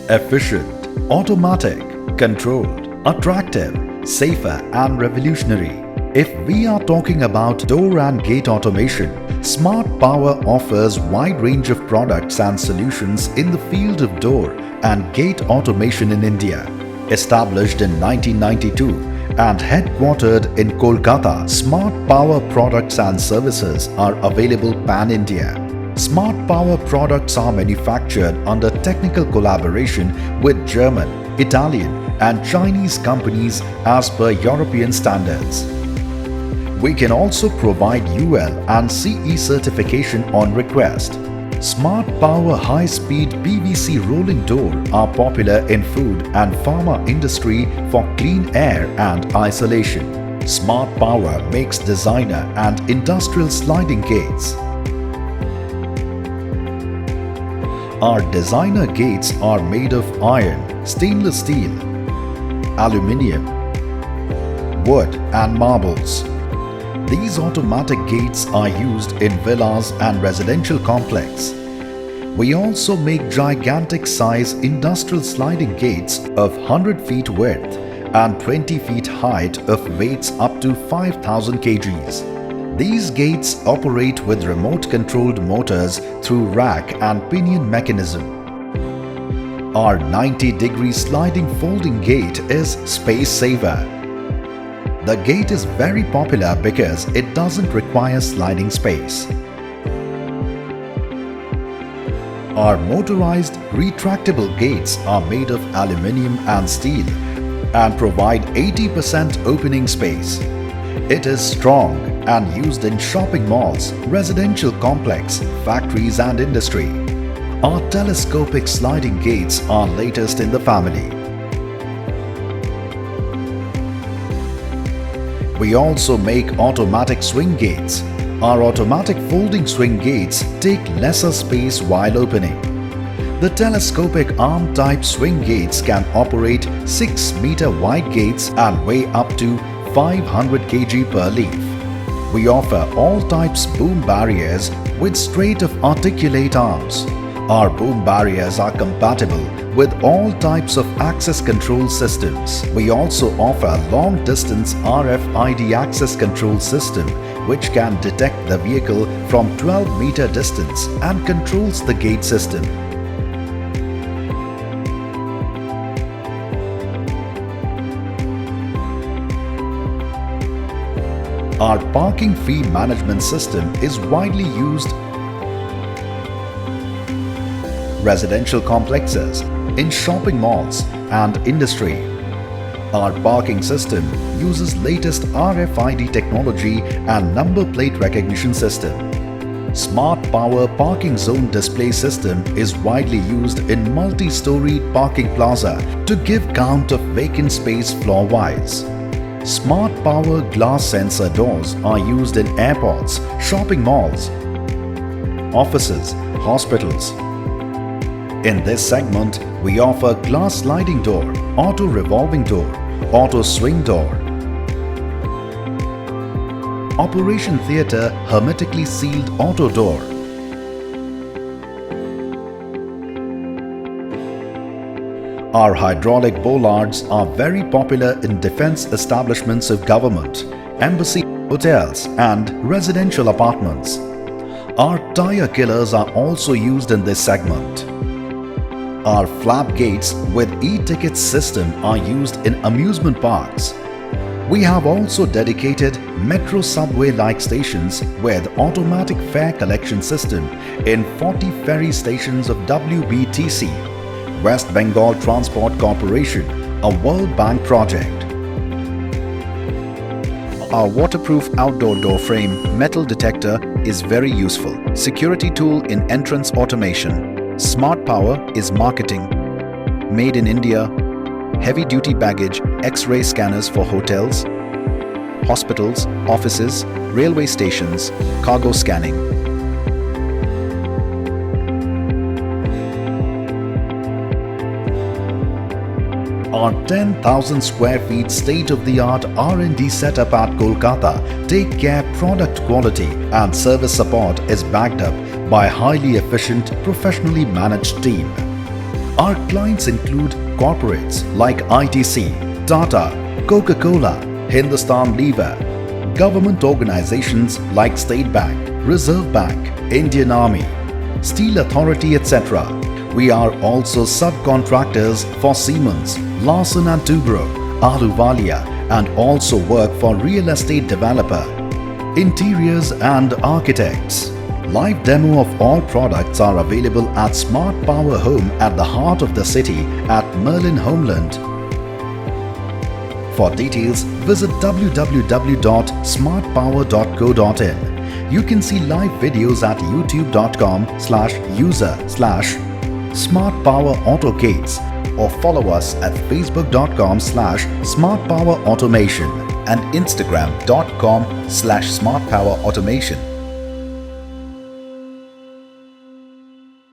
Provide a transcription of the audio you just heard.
Efficient, automatic, controlled, attractive, safer and revolutionary. If we are talking about door and gate automation, Smartpower offers wide range of products and solutions in the field of door and gate automation in India. Established in 1992 and headquartered in Kolkata, Smartpower products and services are available pan-India. Smartpower products are manufactured under technical collaboration with German, Italian and Chinese companies as per European standards. We can also provide UL and CE certification on request. Smartpower high-speed PVC rolling door are popular in food and pharma industry for clean air and isolation. Smartpower makes designer and industrial sliding gates. Our designer gates are made of iron, stainless steel, aluminium, wood and marbles. These automatic gates are used in villas and residential complex. We also make gigantic size industrial sliding gates of 100 feet width and 20 feet height of weights up to 5,000 kgs. These gates operate with remote-controlled motors through rack and pinion mechanism. Our 90-degree sliding folding gate is space saver. The gate is very popular because it doesn't require sliding space. Our motorized retractable gates are made of aluminium and steel and provide 80% opening space. It is strong and used in shopping malls, residential complex, factories and industry. Our telescopic sliding gates are latest in the family. We also make automatic swing gates. Our automatic folding swing gates take lesser space while opening. The telescopic arm type swing gates can operate 6-meter wide gates and weigh up to 500 kg per leaf. We offer all types boom barriers with straight of articulate arms. Our boom barriers are compatible with all types of access control systems. We also offer long distance RFID access control system which can detect the vehicle from 12-meter distance and controls the gate system. Our parking fee management system is widely used residential complexes, in shopping malls and industry. Our parking system uses latest RFID technology and number plate recognition system. Smartpower parking zone display system is widely used in multi-storied parking plaza to give count of vacant space floor-wise. Smartpower glass sensor doors are used in airports, shopping malls, offices, hospitals. In this segment, we offer glass sliding door, auto revolving door, auto swing door, operation theatre hermetically sealed auto door, Our hydraulic bollards are very popular in defense establishments of government, embassy, hotels and residential apartments. Our tire killers are also used in this segment. Our flap gates with e-ticket system are used in amusement parks. We have also dedicated metro subway-like stations with automatic fare collection system in 40 ferry stations of WBTC, West Bengal Transport Corporation, a World Bank project. Our waterproof outdoor door frame metal detector is very useful. Security tool in entrance automation. Smartpower is marketing. Made in India. Heavy-duty baggage X-ray scanners for hotels, hospitals, offices, railway stations, cargo scanning. Our 10,000 square feet state-of-the-art R&D setup at Kolkata take care product quality and service support is backed up by a highly efficient, professionally managed team. Our clients include corporates like ITC, Tata, Coca-Cola, Hindustan Lever, government organizations like State Bank, Reserve Bank, Indian Army, Steel Authority, etc. We are also subcontractors for Siemens, Larsen & Toubro, Ahluwalia, and also work for real estate developer, interiors and architects. Live demo of all products are available at Smart Power Home at the heart of the city at Merlin Homeland. For details, visit www.smartpower.co.in. You can see live videos at youtube.com/user/smartpowerautogates or follow us at facebook.com/smartpowerautomation and instagram.com/smartpowerautomation.